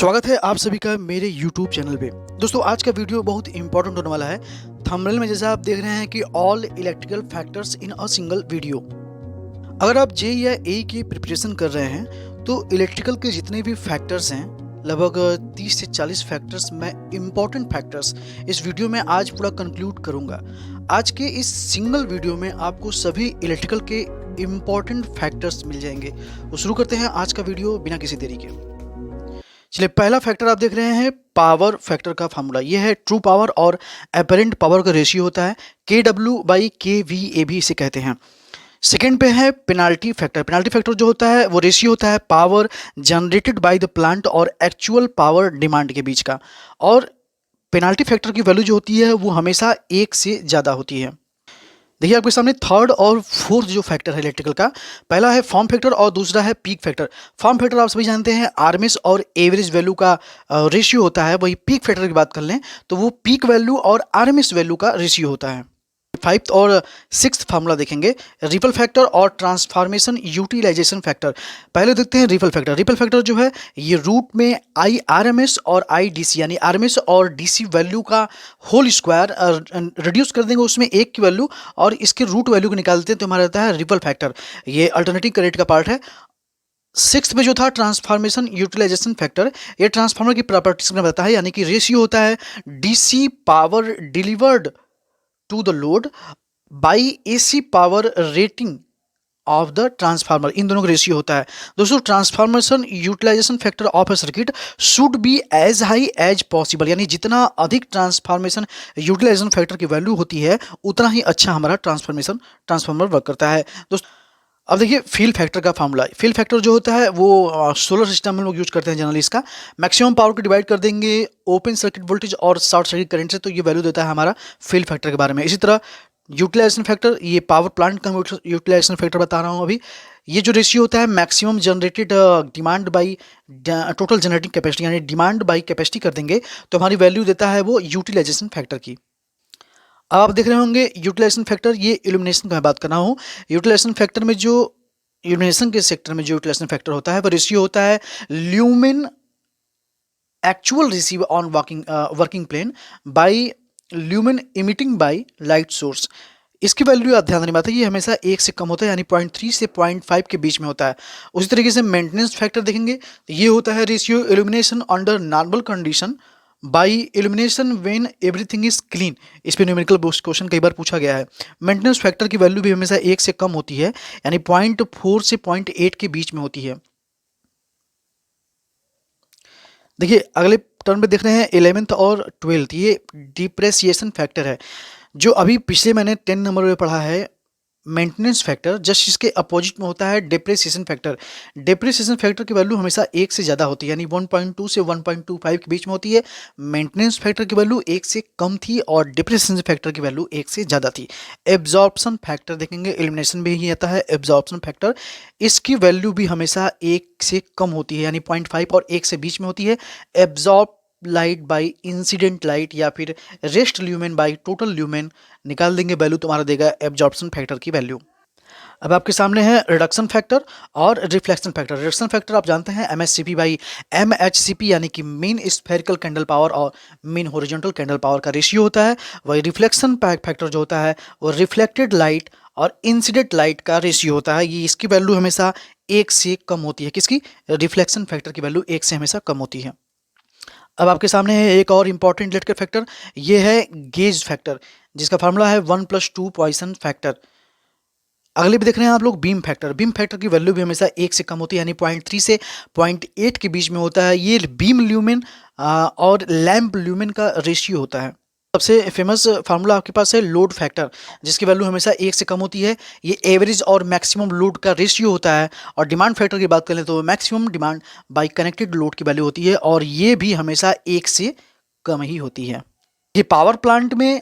स्वागत है आप सभी का मेरे YouTube चैनल पे। दोस्तों आज का वीडियो बहुत इंपॉर्टेंट होने वाला है। थंबनेल में जैसा आप देख रहे हैं कि all electrical factors in a single video. अगर आप जे या ए की प्रिपरेशन कर रहे हैं तो इलेक्ट्रिकल के जितने भी फैक्टर्स हैं, लगभग 30 से 40 फैक्टर्स, मैं इम्पॉर्टेंट फैक्टर्स इस वीडियो में आज पूरा कंक्लूड करूंगा। आज के इस सिंगल वीडियो में आपको सभी इलेक्ट्रिकल के इम्पॉर्टेंट फैक्टर्स मिल जाएंगे। तो शुरू करते हैं आज का वीडियो बिना किसी देरी के। चलिए, पहला फैक्टर आप देख रहे हैं पावर फैक्टर का फार्मूला। ये है ट्रू पावर और एपरेंट पावर का रेशियो होता है, KW/kVA भी इसे कहते हैं। सेकेंड पे है पेनाल्टी फैक्टर। पेनाल्टी फैक्टर जो होता है वो रेशियो होता है power generated by the plant और एक्चुअल पावर डिमांड के बीच का। और पेनाल्टी फैक्टर की वैल्यू जो होती है वो हमेशा 1 से ज़्यादा होती है। देखिए आपके सामने थर्ड और फोर्थ जो फैक्टर है इलेक्ट्रिकल का, पहला है फॉर्म फैक्टर और दूसरा है पीक फैक्टर। फॉर्म फैक्टर आप सभी जानते हैं आरएमएस और एवरेज वैल्यू का रेशियो होता है। वही पीक फैक्टर की बात कर लें तो वो पीक वैल्यू और आरएमएस वैल्यू का रेशियो होता है। फाइव्थ और सिक्स्थ फार्मूला देखेंगे, रिपल फैक्टर और ट्रांसफॉर्मेशन यूटिलाइजेशन फैक्टर। पहले देखते हैं रिपल फैक्टर। रिपल फैक्टर जो है ये रूट में आई आर एम एस और आई डी सी यानी आर एम एस और डी सी वैल्यू का होल स्क्वायर रिड्यूस कर देंगे उसमें एक की वैल्यू और इसके रूट वैल्यू को निकाल देते हैं तो हमारा रहता है रिपल फैक्टर। ये अल्टरनेटिव करेक्ट का पार्ट है। सिक्स में जो था ट्रांसफॉर्मेशन यूटिलाइजेशन फैक्टर, ये ट्रांसफार्मर की प्रॉपर्टीज में बताता है, यानी कि रेशियो होता है DC power delivered to the load by AC power rating of the transformer. इन दोनों का रेशियो होता है। दोस्तों transformation utilization factor of a circuit should be as high as possible, यानी जितना अधिक ट्रांसफॉर्मेशन यूटिलाइजेशन फैक्टर की वैल्यू होती है उतना ही अच्छा हमारा ट्रांसफार्मर वर्क करता है। दोस्तों अब देखिए फील्ड फैक्टर का फार्मूला। फील्ड फैक्टर जो होता है वो सोलर सिस्टम में लोग यूज करते हैं जनरली। इसका मैक्सिमम पावर को डिवाइड कर देंगे ओपन सर्किट वोल्टेज और शॉर्ट सर्किट करंट से, तो ये वैल्यू देता है हमारा फील्ड फैक्टर के बारे में। इसी तरह यूटिलाइजेशन फैक्टर, ये पावर प्लांट का यूटिलाइजेशन फैक्टर बता रहा हूँ अभी। ये जो रेशियो होता है maximum generated demand by total generating capacity, यानी डिमांड बाई कैपेसिटी कर देंगे तो हमारी वैल्यू देता है वो यूटिलाइजेशन फैक्टर की। अब आप देख रहे होंगे यूटिलाइजेशन फैक्टर, ये इल्यूमिनेशन का मैं बात कर रहा हूँ। यूटिलाइजेशन फैक्टर में जो इल्यूमिनेशन के सेक्टर में जो यूटिलाइजेशन फैक्टर होता है वो रेशियो होता है lumen actual receive on working plane by lumen emitting by light source. इसकी वैल्यू आप ध्यान देने बात है, ये हमेशा 1 से कम होता है, यानी 0.3 से 0.5 के बीच में होता है। उसी तरीके से मेंटेनेंस फैक्टर देखेंगे तो ये होता है ratio illumination under normal condition by illumination when everything is clean. इस पे न्यूमेरिकल क्वेश्चन कई बार पूछा गया है। मेंटेनेंस फैक्टर की वैल्यू भी हमेशा 1 से कम होती है, यानी 0.4 से 0.8 के बीच में होती है। देखिए अगले टर्म में देख रहे हैं 11th और 12th, ये डिप्रेसिएशन फैक्टर है जो अभी पिछले मैंने 10 नंबर में पढ़ा है मेंटेनेंस फैक्टर। जस्ट इसके अपोजिट में होता है डेप्रिसिएशन फैक्टर। डेप्रिसिएशन फैक्टर की वैल्यू हमेशा 1 से ज़्यादा होती है, यानी 1.2 से 1.25 के बीच में होती है। मेंटेनेंस फैक्टर की वैल्यू 1 से कम थी और डेप्रिसिएशन फैक्टर की वैल्यू 1 से ज़्यादा थी। एब्जॉर्प्शन फैक्टर देखेंगे, एलिमिनेशन में ही आता है एब्जॉर्प्शन फैक्टर। इसकी वैल्यू भी हमेशा 1 से कम होती है, यानी 0.5 और 1 से बीच में होती है। Absorb light by incident light या फिर rest lumen by total lumen निकाल देंगे वैल्यू, तुम्हारा देगा एब्जॉर्प्शन फैक्टर की वैल्यू। अब आपके सामने है रिडक्शन फैक्टर और रिफ्लेक्शन फैक्टर। रिडक्शन फैक्टर आप जानते हैं MSCP बाई MHCP, यानी कि मीन स्फेरिकल कैंडल पावर और मीन हॉरिजॉन्टल कैंडल पावर का रेशियो होता है। वही रिफ्लेक्शन फैक्टर जो होता है वो रिफ्लेक्टेड लाइट और इंसिडेंट लाइट का रेशियो होता है। ये इसकी वैल्यू हमेशा 1 से कम होती है। किसकी? रिफ्लेक्शन फैक्टर की वैल्यू 1 से हमेशा कम होती है। अब आपके सामने है एक और इम्पॉर्टेंट इलेक्ट्रिकल फैक्टर, ये है गेज फैक्टर, जिसका फार्मूला है 1+2 पॉइसन फैक्टर। अगले भी देख रहे हैं आप लोग बीम फैक्टर। बीम फैक्टर की वैल्यू भी हमेशा 1 से कम होती है, यानी 0.3 से 0.8 के बीच में होता है। ये बीम ल्यूमेन और लैम्प ल्यूमेन का रेशियो होता है। सबसे फेमस फार्मूला आपके पास है लोड फैक्टर, जिसकी वैल्यू हमेशा 1 से कम होती है। ये एवरेज और मैक्सिमम लोड का रेशियो होता है। और डिमांड फैक्टर की बात करें तो maximum demand by connected load की वैल्यू होती है और ये भी हमेशा 1 से कम ही होती है। ये पावर प्लांट में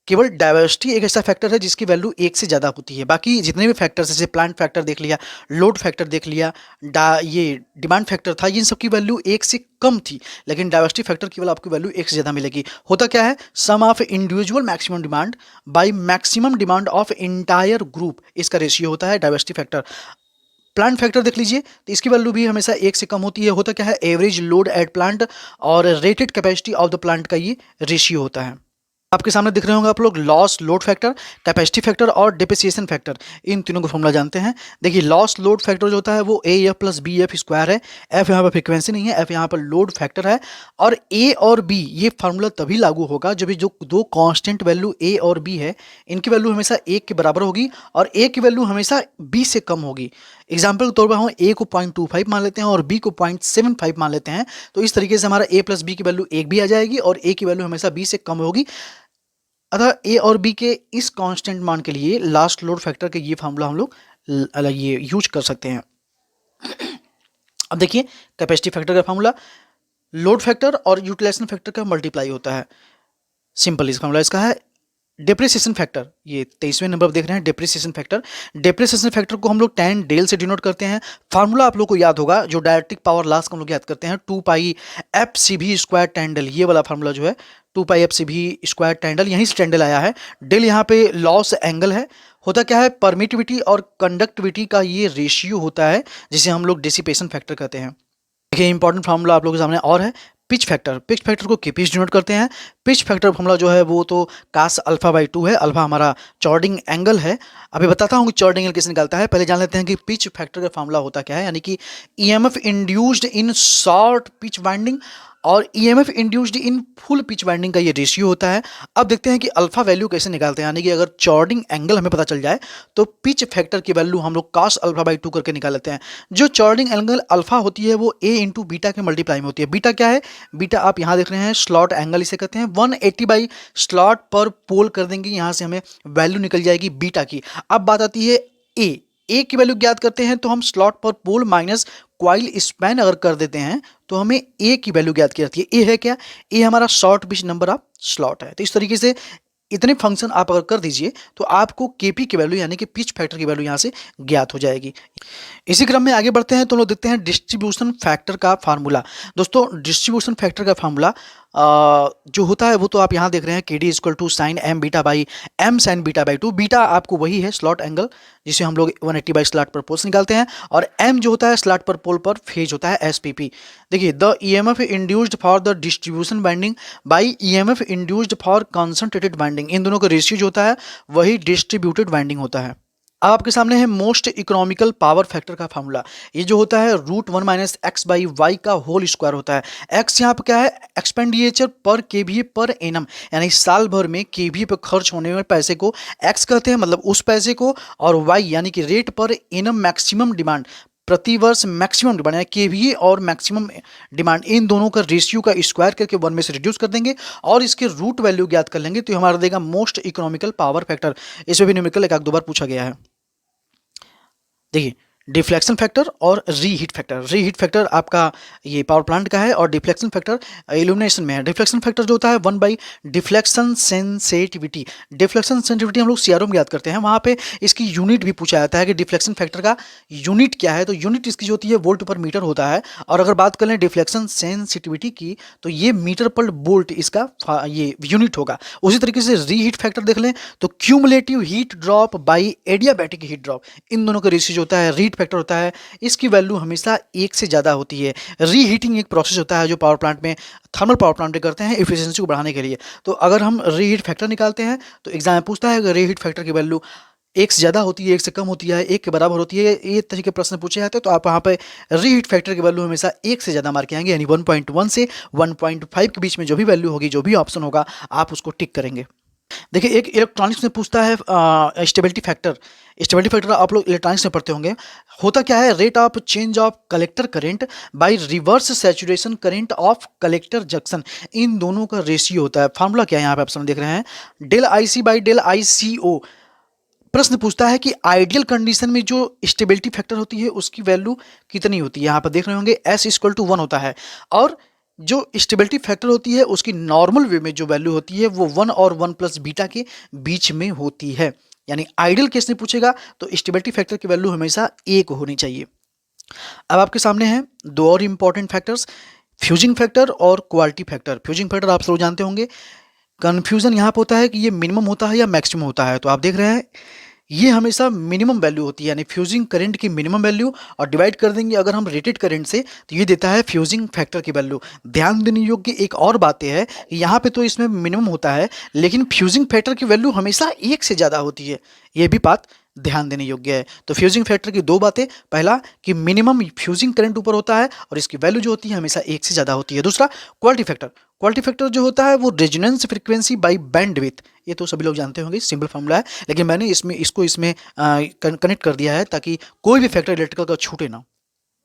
केवल डाइवर्सिटी एक ऐसा फैक्टर है जिसकी वैल्यू 1 से ज़्यादा होती है। बाकी जितने भी फैक्टर्स जैसे प्लांट फैक्टर देख लिया, लोड फैक्टर देख लिया, ये डिमांड फैक्टर था, इन सब की वैल्यू 1 से कम थी। लेकिन डाइवर्सिटी फैक्टर केवल आपकी वैल्यू 1 से ज़्यादा मिलेगी। होता क्या है? Sum of individual maximum demand by maximum demand of entire group, इसका रेशियो होता है डाइवर्सिटी फैक्टर। प्लांट फैक्टर देख लीजिए, तो इसकी वैल्यू भी हमेशा 1 से कम होती है। होता क्या है, एवरेज लोड एट प्लांट और rated capacity of the plant का ये रेशियो होता है। आपके सामने दिख रहे होंगे आप लोग loss load factor, capacity factor और डिप्रिसिएशन फैक्टर, इन तीनों को फॉर्मूला जानते हैं। देखिए लॉस लोड फैक्टर जो होता है वो A F plus B F square है। एफ यहाँ पर फ्रिक्वेंसी नहीं है, एफ यहाँ पर लोड फैक्टर है। और ए और बी ये फार्मूला तभी लागू होगा जब जो दो कांस्टेंट वैल्यू ए और बी है इनकी वैल्यू हमेशा 1 के बराबर होगी और ए की वैल्यू हमेशा बी से कम होगी। एग्जाम्पल के तौर पर हम ए को 0.25 मान लेते हैं और बी को 0.75 मान लेते हैं, तो इस तरीके से हमारा ए प्लस बी की वैल्यू 1 भी आ जाएगी और ए की वैल्यू हमेशा बी से कम होगी। अतः ए और बी के इस कांस्टेंट मान के लिए लास्ट लोड फैक्टर के ये फार्मूला हम लोग ये यूज कर सकते हैं। अब देखिए कैपेसिटी फैक्टर का फार्मूला लोड फैक्टर और यूटिलाइजेशन फैक्टर का मल्टीप्लाई होता है। सिंपल इस फार्मूला इसका है डेप्रिसिएशन फैक्टर, ये 23वें नंबर पर देख रहे हैं डेप्रिसिएशन फैक्टर। डेप्रिसिएशन फैक्टर को हम लोग tan डेल से डिनोट करते हैं। फार्मूला आप लोग को याद होगा, जो डायरेक्ट्रिक पावर लॉस को हम लोग याद करते हैं 2 पाई एफ सी भी स्क्वायर tan डेल, ये वाला फार्मूला जो है 2 पाई एफ सी भी स्क्वायर tan डेल, यहीं से tan डेल आया है। डेल यहाँ पे लॉस एंगल है। होता क्या है, परमिटिविटी और कंडक्टिविटी का ये रेशियो होता है जिसे हम लोग डिसिपेशन फैक्टर कहते हैं। देखिए इंपॉर्टेंट फार्मूला आप लोगों के सामने और है पिच फैक्टर। पिच फैक्टर को केपीस डिनोट करते हैं। पिच फैक्टर फार्मूला जो है वो तो कास अल्फा बाई 2 है। अल्फा हमारा चॉर्डिंग एंगल है। अभी बताता हूँ कि चॉर्डिंग एंगल कैसे निकालता है। पहले जान लेते हैं कि पिच फैक्टर का फार्मूला होता क्या है, यानी कि EMF induced in short pitch winding और EMF induced in full pitch winding का ये रेशियो होता है। अब देखते हैं कि अल्फा वैल्यू कैसे निकालते हैं, यानी कि अगर चॉर्डिंग एंगल हमें पता चल जाए तो पिच फैक्टर की वैल्यू हम लोग कास अल्फा बाई 2 करके निकाल लेते हैं। जो चॉर्डिंग एंगल अल्फा होती है वो ए इंटू बीटा के मल्टीप्लाई में होती है। बीटा क्या है, बीटा आप यहाँ देख रहे हैं स्लॉट एंगल इसे कहते हैं। 180 बाई स्लॉट पर पोल कर देंगे, यहाँ से हमें वैल्यू निकल जाएगी बीटा की। अब बात आती है ए की वैल्यू ज्ञात करते हैं तो हम स्लॉट पर पोल माइनस क्वाइल स्पैन अगर कर देते हैं तो हमें ए की वैल्यू ज्ञात की जाती है। ए है क्या, ए हमारा short pitch number of slot है। तो इस तरीके से इतने फंक्शन आप अगर कर दीजिए तो आपको केपी की वैल्यू यानी कि पिच फैक्टर की वैल्यू यहाँ से ज्ञात हो जाएगी। इसी क्रम में आगे बढ़ते हैं तो हम लोग देखते हैं डिस्ट्रीब्यूशन फैक्टर का फार्मूला। दोस्तों डिस्ट्रीब्यूशन फैक्टर का फार्मूला जो होता है वो तो आप यहाँ देख रहे हैं के D equal to sine M beta by M sine beta by 2। Beta आपको वही है स्लॉट एंगल जिसे हम लोग 180 बाई स्लॉट पर पोल्स निकालते हैं और एम जो होता है स्लॉट पर पोल पर फेज होता है एसपीपी। देखिए the EMF induced for the distribution winding by EMF induced for concentrated winding, इन दोनों का रेशियो जो होता है वही डिस्ट्रीब्यूटेड बाइंडिंग होता है। अब आपके सामने है मोस्ट इकोनॉमिकल पावर फैक्टर का फार्मूला। ये जो होता है √1 माइनस एक्स बाई वाई का होल स्क्वायर होता है। एक्स यहाँ पर क्या है, एक्सपेंडिचर पर केवीए पर एनम, यानी साल भर में केवीए पर खर्च होने वाले पैसे को एक्स कहते हैं, मतलब उस पैसे को, और वाई यानी कि rate per annum maximum demand, प्रति वर्ष मैक्सिमम डिमांड यानी केवीए और मैक्सिमम डिमांड, इन दोनों का रेशियो का स्क्वायर करके 1 में से रिड्यूस कर देंगे और इसके रूट वैल्यू ज्ञात कर लेंगे तो हमारा देगा मोस्ट इकोनॉमिकल पावर फैक्टर। इसमें भी न्यूमेरिकल एक दो बार पूछा गया है। देखिए डिफ्लेक्शन फैक्टर और रीहीट फैक्टर। रीहीट फैक्टर आपका ये पावर प्लांट का है और डिफ्लेक्शन फैक्टर इल्यूमिनेशन में है। डिफ्लेक्शन फैक्टर जो होता है 1 by deflection sensitivity. Deflection sensitivity हम लोग सीआरओ में याद करते हैं, वहाँ पे इसकी यूनिट भी पूछा जाता है कि डिफ्लेक्शन फैक्टर का यूनिट क्या है, तो यूनिट इसकी जो होती है वोल्ट पर मीटर होता है। और अगर बात कर लें डिफ्लेक्शन सेंसिटिविटी की तो ये मीटर पर वोल्ट इसका ये यूनिट होगा। उसी तरीके से रीहीट फैक्टर देख लें तो cumulative heat drop by adiabatic heat drop, इन दोनों का रेशियो जो होता है रीहीट फैक्टर होता है, इसकी वैल्यू हमेशा 1 से ज़्यादा होती है। रीहीटिंग एक प्रोसेस होता है जो पावर प्लांट में, थर्मल पावर प्लांट में करते हैं एफिशिएंसी को बढ़ाने के लिए। तो अगर हम रीहीट फैक्टर निकालते हैं तो एग्जाम में पूछता है कि रीहीट फैक्टर की वैल्यू 1 से ज़्यादा होती है, 1 से कम होती है, 1 के बराबर होती है, ये तरह के प्रश्न पूछे जाते हैं तो आप वहाँ पे रीहीट फैक्टर की वैल्यू हमेशा 1 से ज़्यादा मार्क किएंगे, यानी 1.1 से 1.5 के बीच में जो भी वैल्यू होगी, जो भी ऑप्शन होगा आप उसको टिक करेंगे। देखिए एक इलेक्ट्रॉनिक्स में पूछता है स्टेबिलिटी फैक्टर। स्टेबिलिटी फैक्टर आप लोग इलेक्ट्रॉनिक्स में पढ़ते होंगे। होता क्या है, rate of change of collector current by reverse saturation current of collector junction, इन दोनों का रेशियो होता है। फार्मूला क्या है यहाँ पे ऑप्शन देख रहे हैं, del IC by del ICO। प्रश्न पूछता है कि आइडियल कंडीशन में जो स्टेबिलिटी फैक्टर होती है उसकी वैल्यू कितनी होती है। यहाँ पर देख रहे होंगे S इक्वल टू 1 होता है और जो स्टेबिलिटी फैक्टर होती है उसकी नॉर्मल वे में जो वैल्यू होती है वो 1 और 1 प्लस बीटा के बीच में होती है। यानी आइडियल केस में पूछेगा तो स्टेबिलिटी फैक्टर की वैल्यू हमेशा 1 होनी चाहिए। अब आपके सामने हैं दो और इंपॉर्टेंट फैक्टर्स, फ्यूजिंग फैक्टर और क्वालिटी फैक्टर। फ्यूजिंग फैक्टर आप लोग जानते होंगे, कन्फ्यूजन यहाँ पर होता है कि ये मिनिमम होता है या मैक्सिमम होता है। तो आप देख रहे हैं ये हमेशा मिनिमम वैल्यू होती है, यानी फ्यूजिंग करंट की मिनिमम वैल्यू, और डिवाइड कर देंगे अगर हम रेटेड करंट से तो ये देता है फ्यूजिंग फैक्टर की वैल्यू। ध्यान देने योग्य एक और बात यह है कि यहाँ पे तो इसमें मिनिमम होता है, लेकिन फ्यूजिंग फैक्टर की वैल्यू हमेशा 1 से ज़्यादा होती है, ये भी बात ध्यान देने योग्य है। तो फ्यूजिंग फैक्टर की दो बातें, पहला कि मिनिमम फ्यूजिंग करंट ऊपर होता है और इसकी वैल्यू जो होती है हमेशा 1 से ज़्यादा होती है। दूसरा क्वालिटी फैक्टर, क्वालिटी फैक्टर जो होता है वो रेजोनेंस फ्रीक्वेंसी बाई बैंडविड्थ, ये तो सभी लोग जानते होंगे, सिंपल फॉर्मूला है, लेकिन मैंने इसमें कनेक्ट कर दिया है ताकि कोई भी फैक्टर इलेक्ट्रिकल का छूटे ना।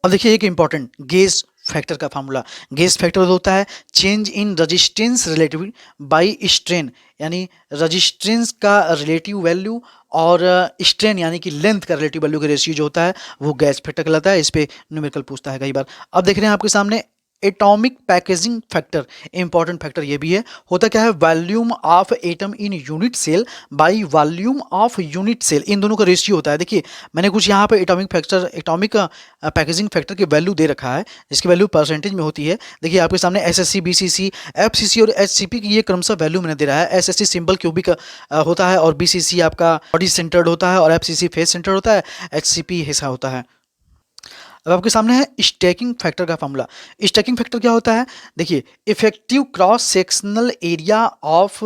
अब देखिए एक इंपॉर्टेंट गेज फैक्टर का फार्मूला, गेज फैक्टर होता है change in resistance relative by strain, यानी रजिस्टेंस का रिलेटिव वैल्यू और स्ट्रेन यानी कि लेंथ का रिलेटिव वैल्यू का रेशियो जो होता है वो गैस फैक्टर कहलाता है। इस पे न्यूमेरिकल पूछता है कई बार। अब देख रहे हैं आपके सामने atomic packaging factor, important factor ये भी है। होता क्या है, volume of atom in unit cell by volume of unit cell, इन दोनों का रेशियो होता है। देखिए मैंने कुछ यहाँ पे एटॉमिक पैकेजिंग फैक्टर की वैल्यू दे रखा है, जिसकी वैल्यू परसेंटेज में होती है। देखिए आपके सामने एसएससी, बीसीसी, एफसीसी और एचसीपी की ये क्रमशः वैल्यू मैंने दे रहा है। एसएससी सिंपल क्यूबिक होता है, और बीसीसी आपका बॉडी सेंटर्ड होता है, और एफसीसी फेस सेंटर्ड होता है, एचसीपी हिस्सा होता है। अब आपके सामने है स्टैकिंग फैक्टर का फार्मूला। स्टैकिंग फैक्टर क्या होता है, देखिए effective cross sectional area of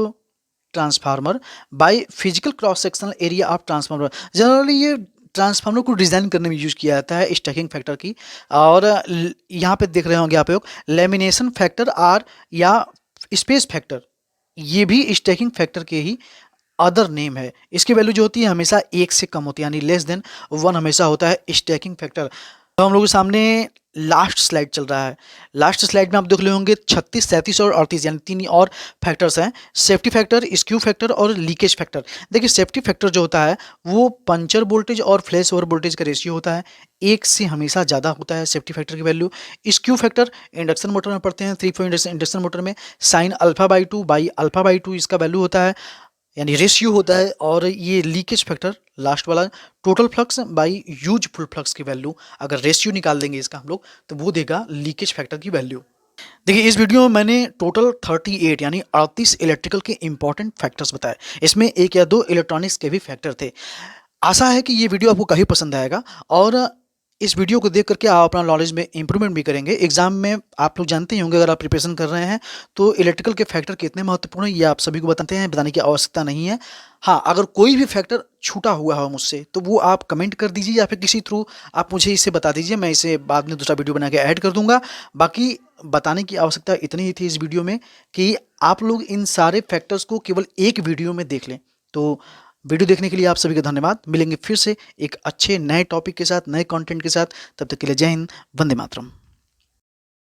transformer by physical cross sectional area of transformer. Generally ये ट्रांसफार्मर को डिज़ाइन करने में यूज किया जाता है स्टैकिंग फैक्टर की। और यहाँ पे देख रहे होंगे आप लोग लेमिनेशन फैक्टर आर या स्पेस फैक्टर, ये भी स्टैकिंग फैक्टर के ही अदर नेम है। इसकी वैल्यू जो होती है हमेशा 1 से कम होती है, यानी लेस देन 1 हमेशा होता है स्टैकिंग फैक्टर। तो हम लोगों के सामने लास्ट स्लाइड चल रहा है। लास्ट स्लाइड में आप देख रहे होंगे 36, 37 और 38 यानी 3 और फैक्टर्स हैं, सेफ्टी फैक्टर, स्क्यू फैक्टर और लीकेज फैक्टर। देखिए सेफ्टी फैक्टर जो होता है वो पंचर वोल्टेज और फ्लैश ओवर वोल्टेज का रेशियो होता है, 1 से हमेशा ज़्यादा होता है सेफ्टी फैक्टर की value. Skew factor induction motor में पढ़ते हैं, 3 इंडक्शन मोटर में sine alpha by 2 by alpha by 2 इसका वैल्यू होता है, यानी रेशियो होता है। और ये लीकेज फैक्टर लास्ट वाला total flux by useful flux की वैल्यू, अगर रेशियो निकाल देंगे इसका हम लोग तो वो देगा लीकेज फैक्टर की वैल्यू। देखिए इस वीडियो में मैंने टोटल 38 यानी 38 इलेक्ट्रिकल के इंपॉर्टेंट फैक्टर्स बताए। इसमें 1 या 2 इलेक्ट्रॉनिक्स के भी फैक्टर थे। आशा है कि ये वीडियो आपको काफ़ी पसंद आएगा, और इस वीडियो को देख करके आप अपना नॉलेज में इंप्रूवमेंट भी करेंगे। एग्जाम में आप लोग जानते ही होंगे, अगर आप प्रिपरेशन कर रहे हैं तो इलेक्ट्रिकल के फैक्टर कितने महत्वपूर्ण है ये आप सभी को बताते हैं, बताने की आवश्यकता नहीं है। हाँ, अगर कोई भी फैक्टर छूटा हुआ हो मुझसे तो वो आप कमेंट कर दीजिए, या फिर किसी थ्रू आप मुझे इसे बता दीजिए, मैं इसे बाद में दूसरा वीडियो बना के ऐड कर दूंगा। बाकी बताने की आवश्यकता इतनी ही थी इस वीडियो में कि आप लोग इन सारे फैक्टर्स को केवल एक वीडियो में देख लें। तो वीडियो देखने के लिए आप सभी का धन्यवाद। मिलेंगे फिर से एक अच्छे नए टॉपिक के साथ, नए कंटेंट के साथ। तब तक के लिए जय हिंद, वंदे मातरम।